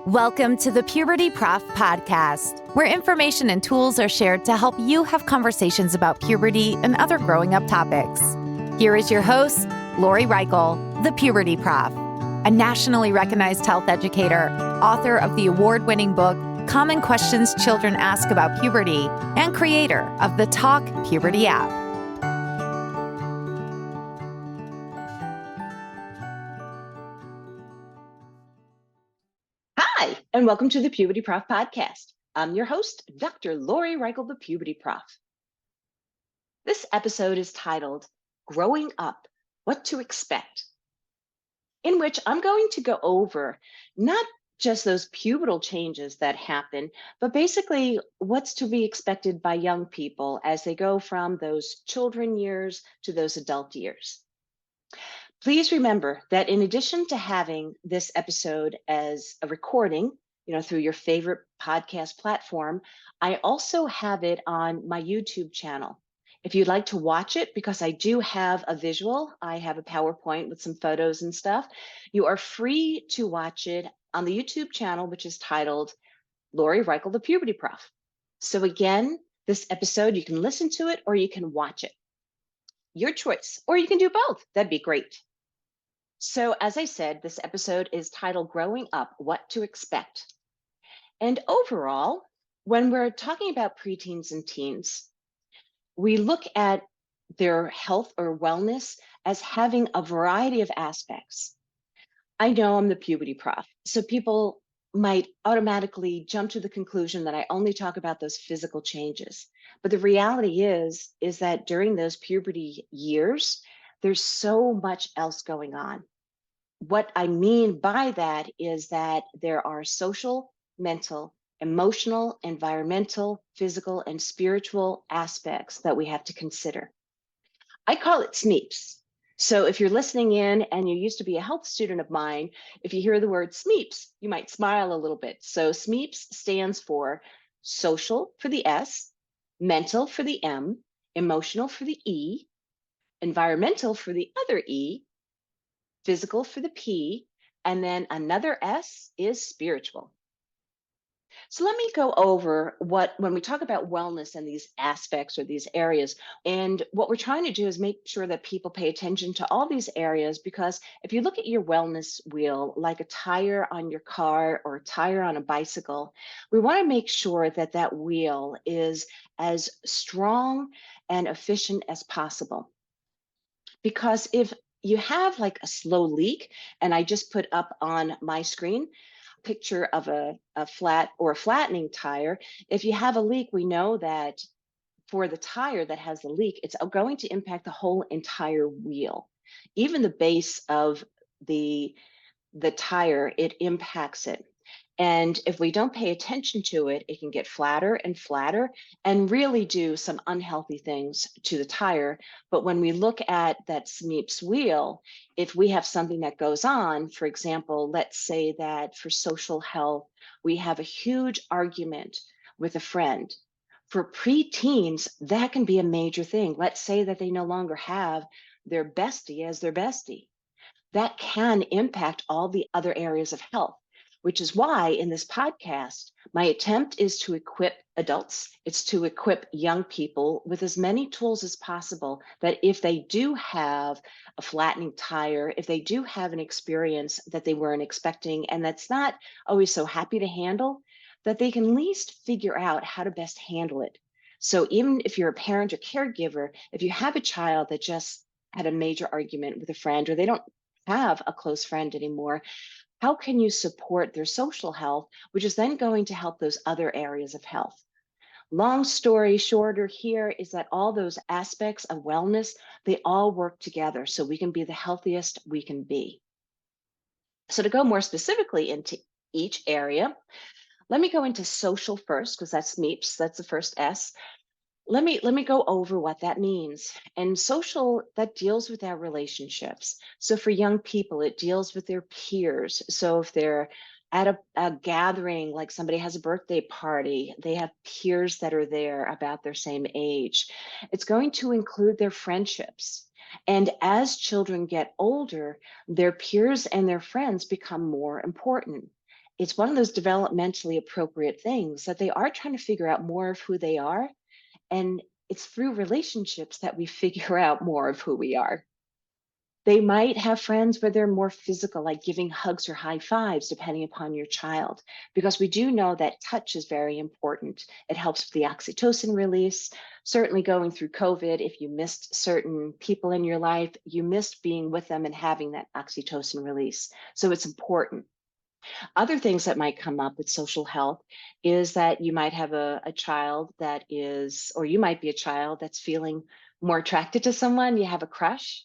Welcome to the Puberty Prof podcast, where information and tools are shared to help you have conversations about puberty and other growing up topics. Here is your host, Lori Reichel, the Puberty Prof, a nationally recognized health educator, author of the award-winning book, Common Questions Children Ask About Puberty, and creator of the Talk Puberty app. Hi, and welcome to the Puberty Prof podcast. I'm your host, Dr. Lori Reichel, the Puberty Prof. This episode is titled, Growing Up, What to Expect, in which I'm going to go over not just those pubertal changes that happen, but basically what's to be expected by young people as they go from those children years to those adult years. Please remember that in addition to having this episode as a recording, through your favorite podcast platform, I also have it on my YouTube channel. If you'd like to watch it, because I do have a visual, I have a PowerPoint with some photos and stuff, you are free to watch it on the YouTube channel, which is titled Lori Reichel, the Puberty Prof. So again, this episode, you can listen to it or you can watch it. Your choice, or you can do both. That'd be great. So as I said, this episode is titled Growing Up, What to Expect. And overall, when we're talking about preteens and teens, we look at their health or wellness as having a variety of aspects. I know I'm the Puberty Prof, so people might automatically jump to the conclusion that I only talk about those physical changes. But the reality is that during those puberty years, there's so much else going on. What I mean by that is that there are social, mental, emotional, environmental, physical, and spiritual aspects that we have to consider. I call it SMEEPS. So if you're listening in and you used to be a health student of mine, if you hear the word SMEEPS, you might smile a little bit. So SMEEPS stands for social for the S, mental for the M, emotional for the E, environmental for the other E, physical for the P, and then another S is spiritual. So let me go over when we talk about wellness and these aspects or these areas, and what we're trying to do is make sure that people pay attention to all these areas, because if you look at your wellness wheel, like a tire on your car or a tire on a bicycle, we want to make sure that that wheel is as strong and efficient as possible. Because if you have like a slow leak, and I just put up on my screen picture of a flat or a flattening tire. If you have a leak, we know that for the tire that has the leak, it's going to impact the whole entire wheel. Even the base of the tire, it impacts it. And if we don't pay attention to it, it can get flatter and flatter and really do some unhealthy things to the tire. But when we look at that SMEEPS wheel, if we have something that goes on, for example, let's say that for social health, we have a huge argument with a friend. For preteens, that can be a major thing. Let's say that they no longer have their bestie as their bestie. That can impact all the other areas of health, which is why in this podcast, my attempt is to equip adults, it's to equip young people with as many tools as possible, that if they do have a flattening tire, if they do have an experience that they weren't expecting and that's not always so happy to handle, that they can at least figure out how to best handle it. So even if you're a parent or caregiver, if you have a child that just had a major argument with a friend, or they don't have a close friend anymore, how can you support their social health, which is then going to help those other areas of health? Long story shorter here is that all those aspects of wellness, they all work together so we can be the healthiest we can be. So to go more specifically into each area, let me go into social first, because that's SMEEPS, that's the first S. Let me go over what that means. And social, that deals with our relationships. So for young people, it deals with their peers. So if they're at a gathering, like somebody has a birthday party, they have peers that are there about their same age. It's going to include their friendships. And as children get older, their peers and their friends become more important. it's one of those developmentally appropriate things that they are trying to figure out more of who they are. And it's through relationships that we figure out more of who we are. They might have friends where they're more physical, like giving hugs or high fives, depending upon your child, because we do know that touch is very important. It helps with the oxytocin release. Certainly going through COVID, if you missed certain people in your life, you missed being with them and having that oxytocin release. So it's important. Other things that might come up with social health is that you might have a child that is, or you might be a child that's feeling more attracted to someone, you have a crush.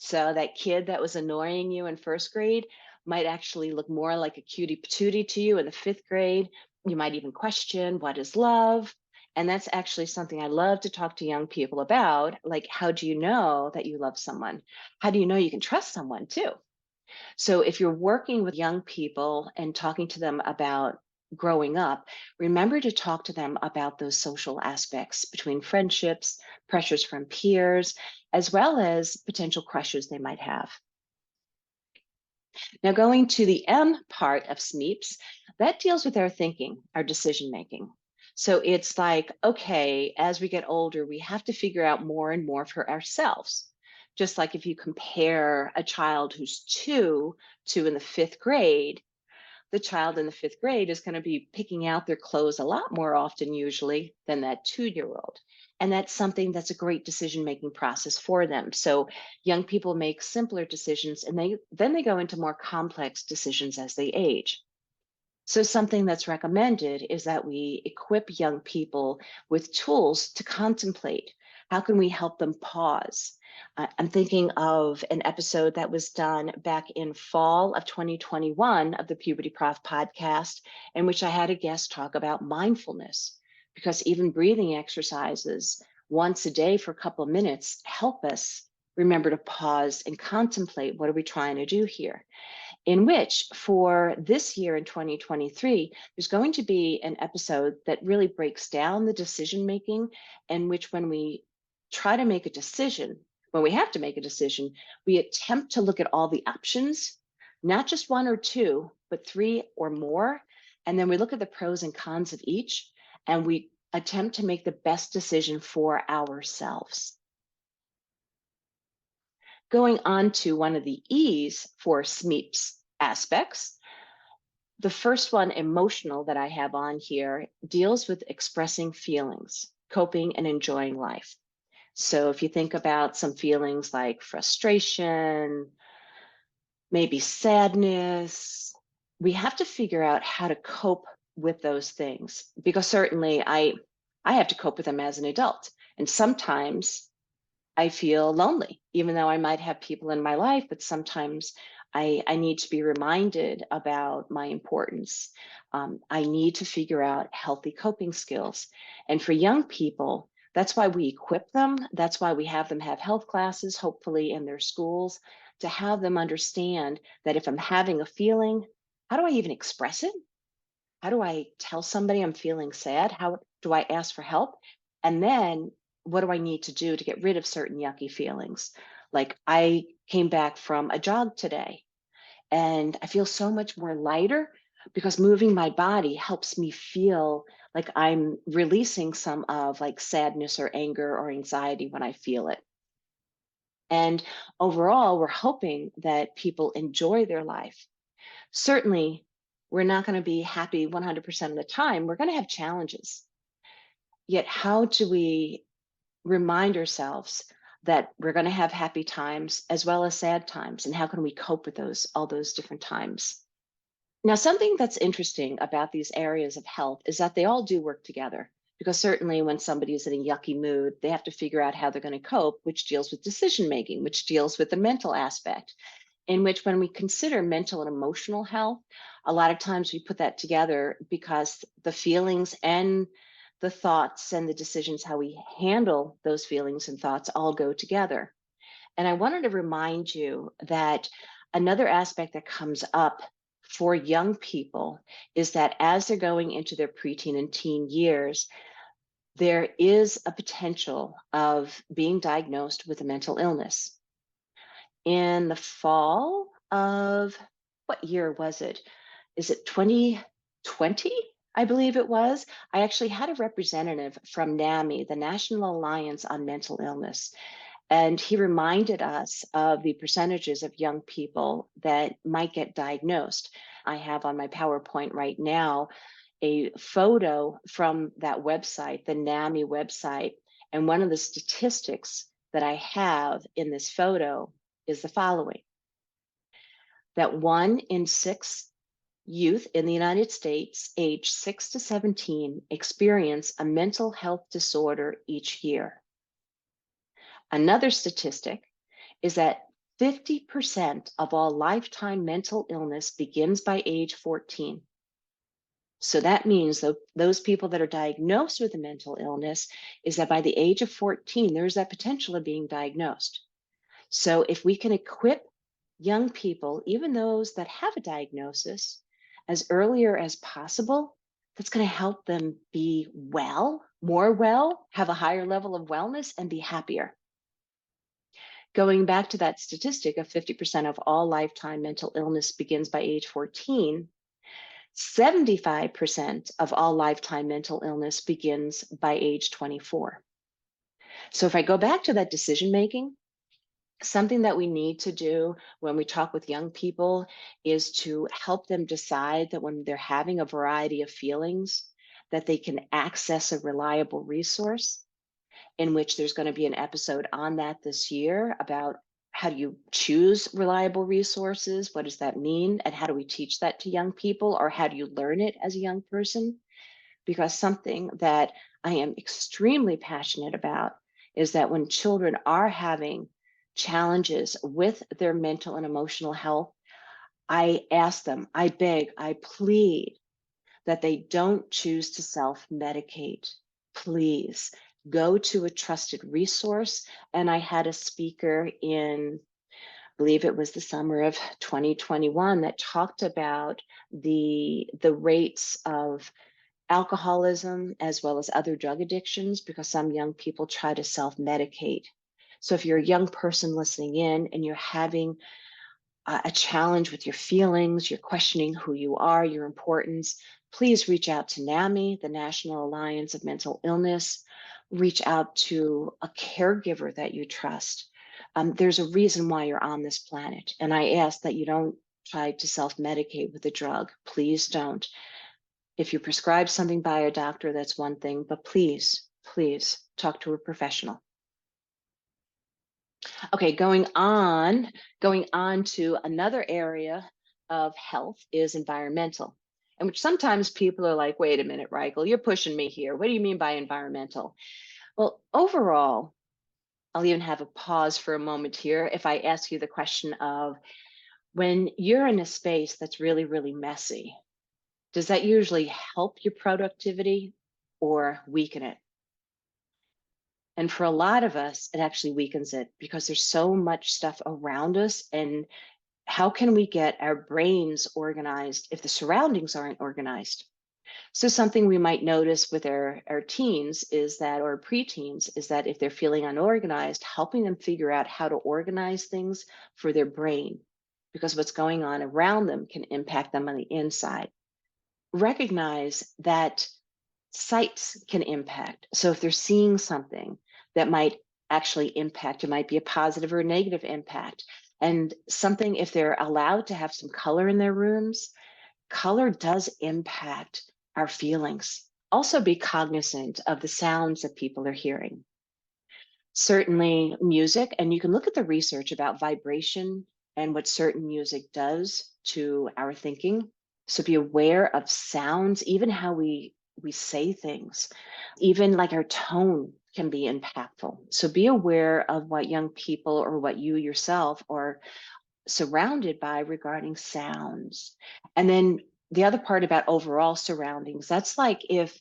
So that kid that was annoying you in first grade might actually look more like a cutie patootie to you in the fifth grade. You might even question, what is love? And that's actually something I love to talk to young people about. Like, how do you know that you love someone? How do you know you can trust someone too? So if you're working with young people and talking to them about growing up, remember to talk to them about those social aspects between friendships, pressures from peers, as well as potential crushes they might have. Now, going to the M part of SMEEPS, that deals with our thinking, our decision making. So it's like, okay, as we get older, we have to figure out more and more for ourselves. Just like if you compare a child who's two to in the fifth grade, the child in the fifth grade is going to be picking out their clothes a lot more often, usually, than that 2-year-old. And that's something that's a great decision making process for them. So young people make simpler decisions and then they go into more complex decisions as they age. So something that's recommended is that we equip young people with tools to contemplate. How can we help them pause? I'm thinking of an episode that was done back in fall of 2021 of the Puberty Prof podcast, in which I had a guest talk about mindfulness, because even breathing exercises once a day for a couple of minutes help us remember to pause and contemplate, what are we trying to do here? In which, for this year in 2023, there's going to be an episode that really breaks down the decision making, in which when we try to make a decision, when we have to make a decision, we attempt to look at all the options, not just one or two, but 3 or more. And then we look at the pros and cons of each, and we attempt to make the best decision for ourselves. Going on to one of the E's for SMEEPS aspects. The first one, emotional, that I have on here deals with expressing feelings, coping and enjoying life. So if you think about some feelings like frustration, maybe sadness, we have to figure out how to cope with those things, because certainly I have to cope with them as an adult. And sometimes I feel lonely, even though I might have people in my life, but sometimes I need to be reminded about my importance. I need to figure out healthy coping skills. And for young people, that's why we equip them. That's why we have them have health classes, hopefully in their schools, to have them understand that if I'm having a feeling, how do I even express it? How do I tell somebody I'm feeling sad? How do I ask for help? And then what do I need to do to get rid of certain yucky feelings? Like, I came back from a jog today and I feel so much more lighter because moving my body helps me feel like I'm releasing some of like sadness or anger or anxiety when I feel it. And overall, we're hoping that people enjoy their life. Certainly, we're not going to be happy 100% of the time. We're going to have challenges. Yet, how do we remind ourselves that we're going to have happy times as well as sad times? And how can we cope with all those different times? Now, something that's interesting about these areas of health is that they all do work together. Because certainly when somebody is in a yucky mood, they have to figure out how they're going to cope, which deals with decision making, which deals with the mental aspect. In which, when we consider mental and emotional health, a lot of times we put that together because the feelings and the thoughts and the decisions, how we handle those feelings and thoughts, all go together. And I wanted to remind you that another aspect that comes up for young people is that as they're going into their preteen and teen years, there is a potential of being diagnosed with a mental illness. In the fall of, what year was it? is it 2020? I believe it was. I actually had a representative from NAMI, the National Alliance on Mental Illness, and he reminded us of the percentages of young people that might get diagnosed. I have on my PowerPoint right now a photo from that website, the NAMI website. And one of the statistics that I have in this photo is the following: that 1 in 6 youth in the United States, age 6 to 17, experience a mental health disorder each year. Another statistic is that 50% of all lifetime mental illness begins by age 14. So that means that those people that are diagnosed with a mental illness is that by the age of 14, there's that potential of being diagnosed. So if we can equip young people, even those that have a diagnosis, as earlier as possible, that's going to help them be well, more well, have a higher level of wellness, and be happier. Going back to that statistic of 50% of all lifetime mental illness begins by age 14, 75% of all lifetime mental illness begins by age 24. So if I go back to that decision making, something that we need to do when we talk with young people is to help them decide that when they're having a variety of feelings, that they can access a reliable resource, in which there's going to be an episode on that this year about how do you choose reliable resources? What does that mean? And how do we teach that to young people? Or how do you learn it as a young person? Because something that I am extremely passionate about is that when children are having challenges with their mental and emotional health, I ask them, I beg, I plead that they don't choose to self-medicate. Please go to a trusted resource. And I had a speaker in, I believe it was the summer of 2021, that talked about the rates of alcoholism as well as other drug addictions, because some young people try to self-medicate. So if you're a young person listening in and you're having a challenge with your feelings, you're questioning who you are, your importance, please reach out to NAMI, the National Alliance of Mental Illness. Reach out to a caregiver that you trust. There's a reason why you're on this planet. And I ask that you don't try to self-medicate with a drug. Please don't. If you're prescribed something by a doctor, that's one thing, but please, please talk to a professional. Okay, going on to another area of health is environmental, and which sometimes people are like, wait a minute, Reichel, you're pushing me here. What do you mean by environmental? Well, overall, I'll even have a pause for a moment here if I ask you the question of, when you're in a space that's really, really messy, does that usually help your productivity or weaken it? And for a lot of us, it actually weakens it, because there's so much stuff around us. And how can we get our brains organized if the surroundings aren't organized? So something we might notice with our teens is that, or preteens, is that if they're feeling unorganized, helping them figure out how to organize things for their brain, because what's going on around them can impact them on the inside. Recognize that sights can impact. So if they're seeing something that might actually impact, it might be a positive or a negative impact. And something, if they're allowed to have some color in their rooms, color does impact our feelings. Also be cognizant of the sounds that people are hearing. Certainly music, and you can look at the research about vibration and what certain music does to our thinking. So be aware of sounds, even how we say things, even like our tone can be impactful. So be aware of what young people or what you yourself are surrounded by regarding sounds. And then the other part about overall surroundings, that's like if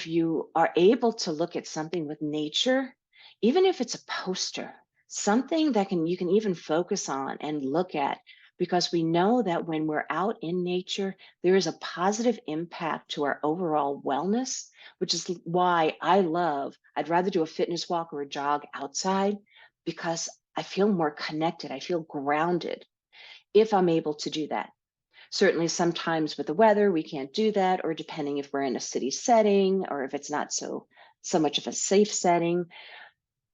you are able to look at something with nature, even if it's a poster, something that you can even focus on and look at, because we know that when we're out in nature, there is a positive impact to our overall wellness, which is why I'd rather do a fitness walk or a jog outside, because I feel more connected. I feel grounded if I'm able to do that. Certainly sometimes with the weather, we can't do that, or depending if we're in a city setting or if it's not so much of a safe setting,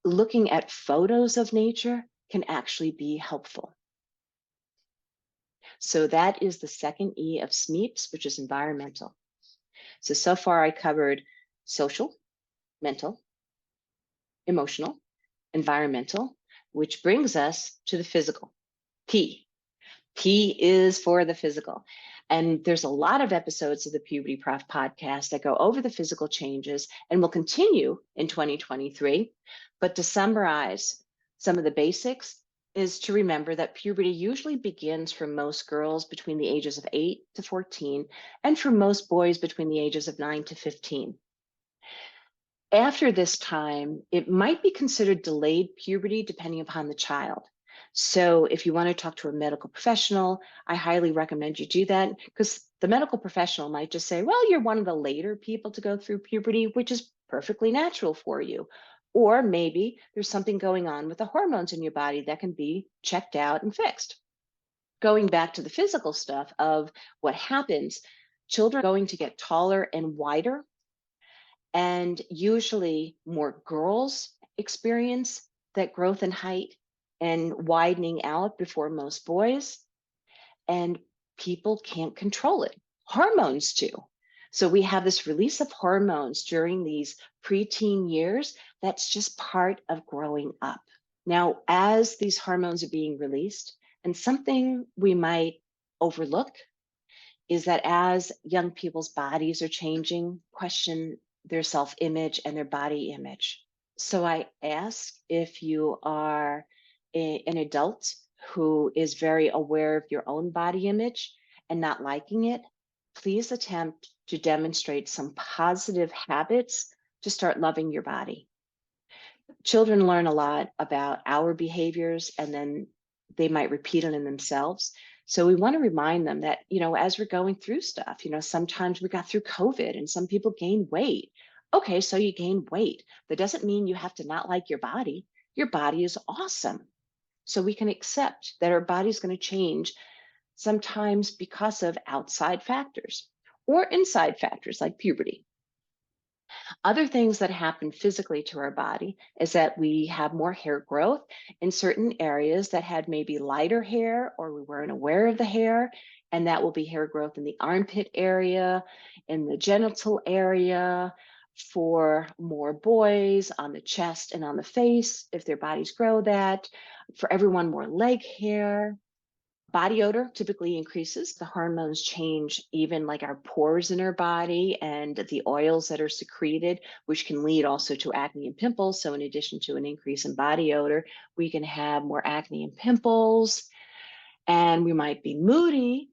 looking at photos of nature can actually be helpful. So that is the second E of SMEEPS, which is environmental. So far I covered social, mental, emotional, environmental, which brings us to the physical, P. P is for the physical. And there's a lot of episodes of the Puberty Prof podcast that go over the physical changes and will continue in 2023. But to summarize some of the basics is to remember that puberty usually begins for most girls between the ages of 8 to 14, and for most boys between the ages of 9 to 15. After this time, it might be considered delayed puberty depending upon the child. So if you want to talk to a medical professional, I highly recommend you do that, because the medical professional might just say, well, you're one of the later people to go through puberty, which is perfectly natural for you. Or maybe there's something going on with the hormones in your body that can be checked out and fixed. Going back to the physical stuff of what happens, children are going to get taller and wider, and usually more girls experience that growth in height and widening out before most boys. And people can't control it. Hormones do. So we have this release of hormones during these preteen years. That's just part of growing up. Now, as these hormones are being released, and something we might overlook is that as young people's bodies are changing, question their self-image and their body image. So I ask, if you are an adult who is very aware of your own body image and not liking it, please attempt to demonstrate some positive habits to start loving your body. Children learn a lot about our behaviors, and then they might repeat it in themselves. So we want to remind them that, as we're going through stuff, sometimes we got through COVID and some people gain weight. Okay, so you gain weight. That doesn't mean you have to not like your body. Your body is awesome. So we can accept that our body's going to change, sometimes because of outside factors or inside factors like puberty. Other things that happen physically to our body is that we have more hair growth in certain areas that had maybe lighter hair, or we weren't aware of the hair. And that will be hair growth in the armpit area, in the genital area, for more boys on the chest and on the face, if their bodies grow that. For everyone, more leg hair. Body odor typically increases. The hormones change even like our pores in our body and the oils that are secreted, which can lead also to acne and pimples. So in addition to an increase in body odor, we can have more acne and pimples, and we might be moody,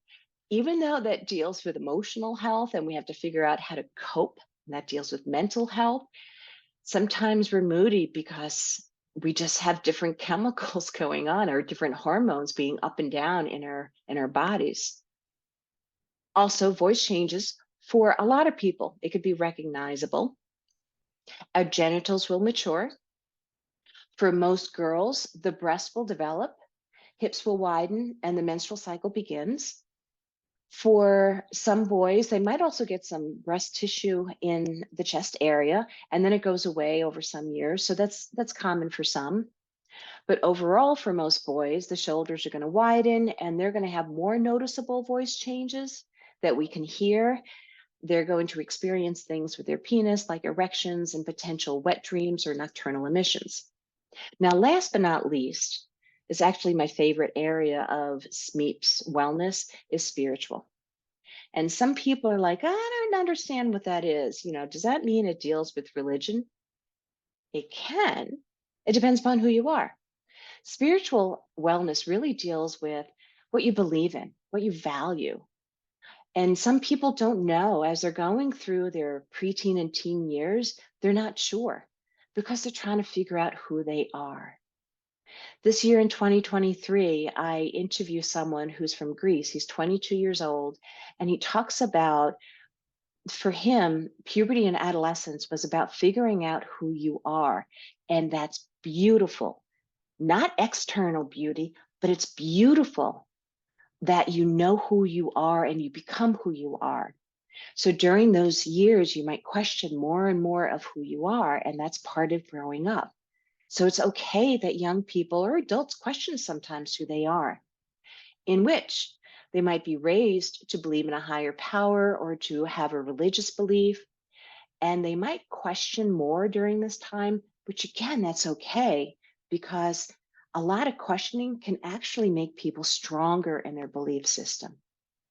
even though that deals with emotional health and we have to figure out how to cope, and that deals with mental health. Sometimes we're moody because we just have different chemicals going on, or different hormones being up and down in our bodies. Also, voice changes for a lot of people. It could be recognizable. Our genitals will mature. For most girls, the breast will develop, hips will widen, and the menstrual cycle begins. For some boys, they might also get some breast tissue in the chest area, and then it goes away over some years. So that's common for some. But overall, for most boys, the shoulders are going to widen, and they're going to have more noticeable voice changes that we can hear. They're going to experience things with their penis, like erections and potential wet dreams or nocturnal emissions. Now, last but not least, is actually my favorite area of SMEEPS wellness, is spiritual. And some people are like, I don't understand what that is. Does that mean it deals with religion? It can. It depends upon who you are. Spiritual wellness really deals with what you believe in, what you value. And some people don't know, as they're going through their preteen and teen years, they're not sure because they're trying to figure out who they are. This year in 2023, I interview someone who's from Greece. He's 22 years old, and he talks about, for him, puberty and adolescence was about figuring out who you are. And that's beautiful. Not external beauty, but it's beautiful that you know who you are and you become who you are. So during those years, you might question more and more of who you are, and that's part of growing up. So it's okay that young people or adults question sometimes who they are, in which they might be raised to believe in a higher power or to have a religious belief. And they might question more during this time, which again, that's okay because a lot of questioning can actually make people stronger in their belief system.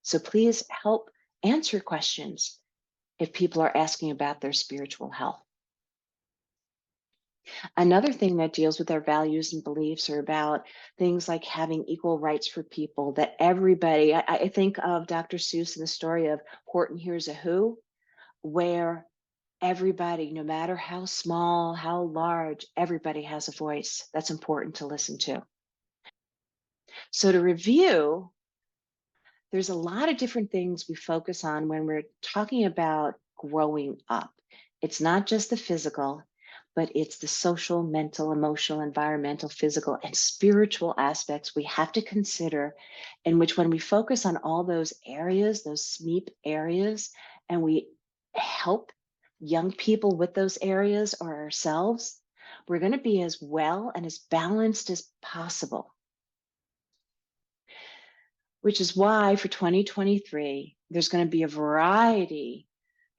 So please help answer questions if people are asking about their spiritual health. Another thing that deals with our values and beliefs are about things like having equal rights for people, that everybody, I think of Dr. Seuss and the story of Horton Hears a Who, where everybody, no matter how small, how large, everybody has a voice that's important to listen to. So to review, there's a lot of different things we focus on when we're talking about growing up. It's not just the physical, but it's the social, mental, emotional, environmental, physical, and spiritual aspects we have to consider, in which when we focus on all those areas, those SMEEP areas, and we help young people with those areas or ourselves, we're going to be as well and as balanced as possible. Which is why for 2023, there's going to be a variety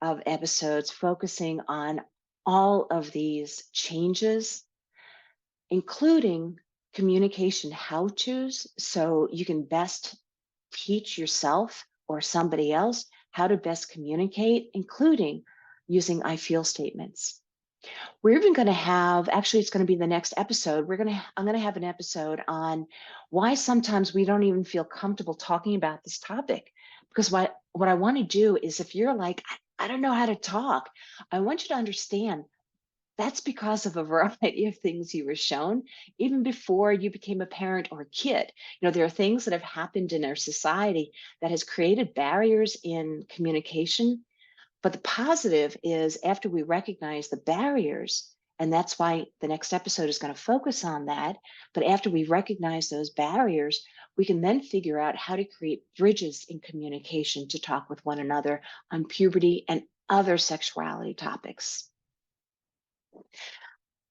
of episodes focusing on all of these changes, including communication how-tos, so you can best teach yourself or somebody else how to best communicate, including using I feel statements. We're even going to have, actually, it's going to be the next episode. I'm going to have an episode on why sometimes we don't even feel comfortable talking about this topic. Because what I want to do is, if you're like, I don't know how to talk, I want you to understand that's because of a variety of things you were shown even before you became a parent or a kid. There are things that have happened in our society that has created barriers in communication. But the positive is, after we recognize the barriers, and that's why the next episode is going to focus on that, but after we recognize those barriers, we can then figure out how to create bridges in communication to talk with one another on puberty and other sexuality topics.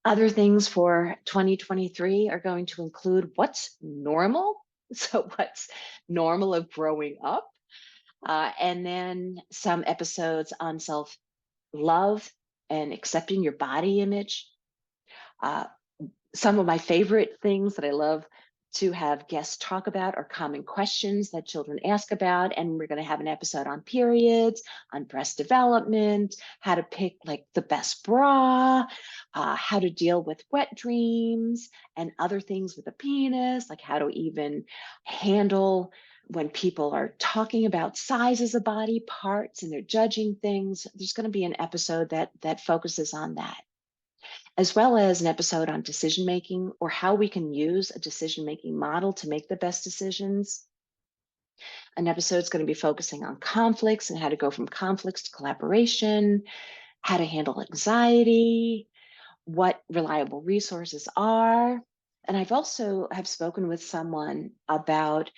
Other things for 2023 are going to include what's normal. So what's normal of growing up? And then some episodes on self-love and accepting your body image. Some of my favorite things that I love to have guests talk about are common questions that children ask about. And we're going to have an episode on periods, on breast development, how to pick like the best bra, how to deal with wet dreams and other things with a penis, like how to even handle when people are talking about sizes of body parts and they're judging things. There's going to be an episode that focuses on that, as well as an episode on decision making, or how we can use a decision making model to make the best decisions. An episode is going to be focusing on conflicts and how to go from conflicts to collaboration, how to handle anxiety, what reliable resources are. And I've also have spoken with someone about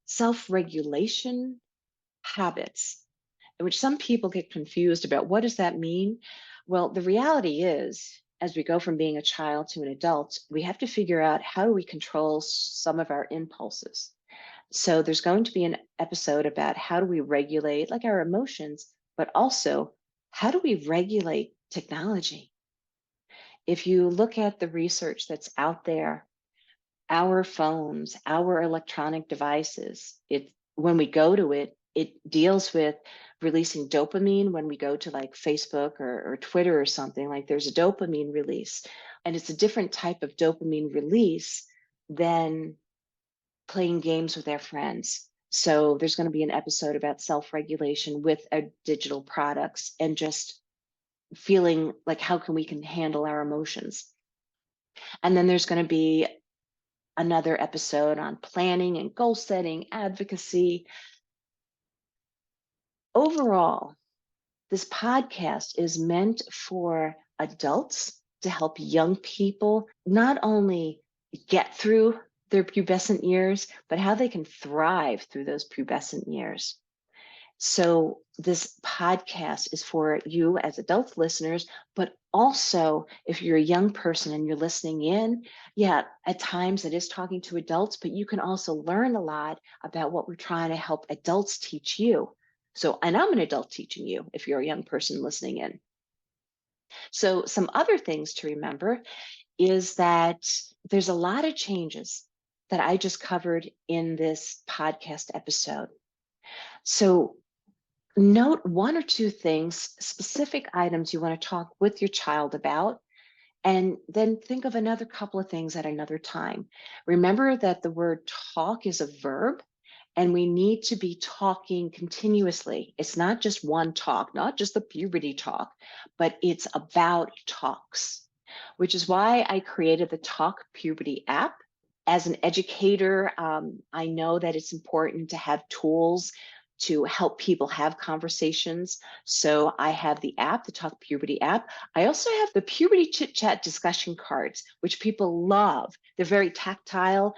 self-regulation habits, in which some people get confused about what does that mean? Well, the reality is, as we go from being a child to an adult, we have to figure out how do we control some of our impulses. So there's going to be an episode about how do we regulate like our emotions, but also how do we regulate technology? If you look at the research that's out there, our phones, our electronic devices, when we go to it, it deals with releasing dopamine when we go to like Facebook or Twitter or something. Like there's a dopamine release, and it's a different type of dopamine release than playing games with our friends. So there's going to be an episode about self-regulation with our digital products and just feeling like how we can handle our emotions. And then there's going to be another episode on planning and goal setting, advocacy. Overall, this podcast is meant for adults to help young people not only get through their pubescent years, but how they can thrive through those pubescent years. So this podcast is for you as adult listeners, but also if you're a young person and you're listening in, at times it is talking to adults, but you can also learn a lot about what we're trying to help adults teach you. So, and I'm an adult teaching you if you're a young person listening in. So some other things to remember is that there's a lot of changes that I just covered in this podcast episode. So note one or two things, specific items you want to talk with your child about, and then think of another couple of things at another time. Remember that the word talk is a verb, and we need to be talking continuously. It's not just one talk, not just the puberty talk, but it's about talks, which is why I created the Talk Puberty app. As an educator, I know that it's important to have tools to help people have conversations. So I have the app, the Talk Puberty app. I also have the Puberty Chit Chat discussion cards, which people love. They're very tactile.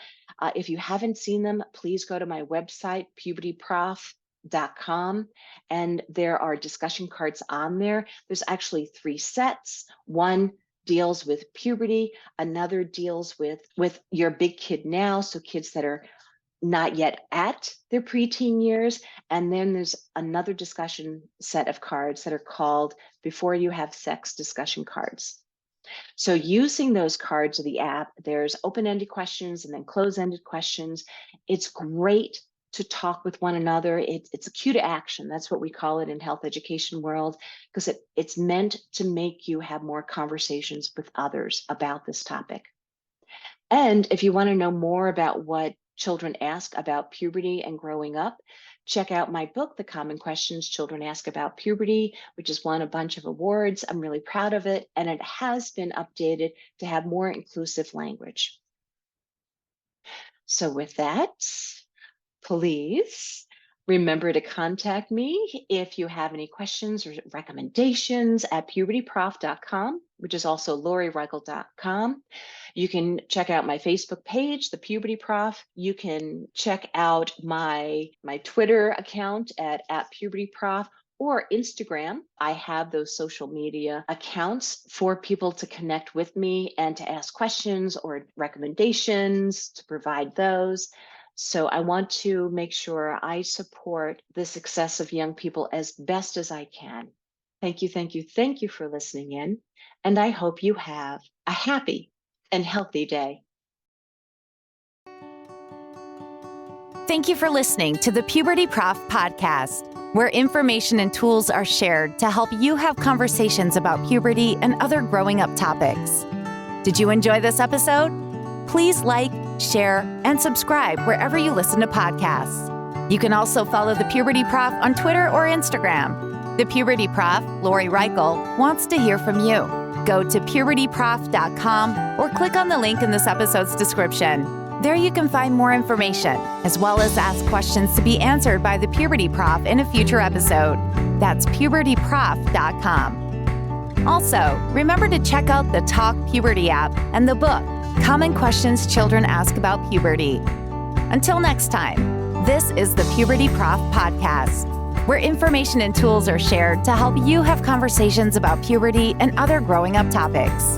If you haven't seen them, please go to my website, pubertyprof.com, and there are discussion cards on there. There's actually 3 sets. One deals with puberty, another deals with your big kid now, so kids that are not yet at their preteen years. And then there's another discussion set of cards that are called Before You Have Sex discussion cards. So using those cards of the app, there's open-ended questions and then close-ended questions. It's great to talk with one another. It's a cue to action. That's what we call it in health education world, because it's meant to make you have more conversations with others about this topic. And if you want to know more about what children ask about puberty and growing up, check out my book, The Common Questions Children Ask About Puberty, which has won a bunch of awards. I'm really proud of it, and it has been updated to have more inclusive language. So with that, please remember to contact me if you have any questions or recommendations at pubertyprof.com, which is also lorireichel.com. You can check out my Facebook page, the Puberty Prof. You can check out my Twitter account at pubertyprof, or Instagram. I have those social media accounts for people to connect with me and to ask questions or recommendations, to provide those. So I want to make sure I support the success of young people as best as I can. Thank you, thank you, thank you for listening in. And I hope you have a happy and healthy day. Thank you for listening to the Puberty Prof podcast, where information and tools are shared to help you have conversations about puberty and other growing up topics. Did you enjoy this episode? Please like, share, and subscribe wherever you listen to podcasts. You can also follow the Puberty Prof on Twitter or Instagram. The Puberty Prof, Lori Reichel, wants to hear from you. Go to pubertyprof.com or click on the link in this episode's description. There you can find more information, as well as ask questions to be answered by the Puberty Prof in a future episode. That's pubertyprof.com. Also, remember to check out the Talk Puberty app and the book, Common Questions Children Ask About Puberty. Until next time, this is the Puberty Prof podcast, where information and tools are shared to help you have conversations about puberty and other growing up topics.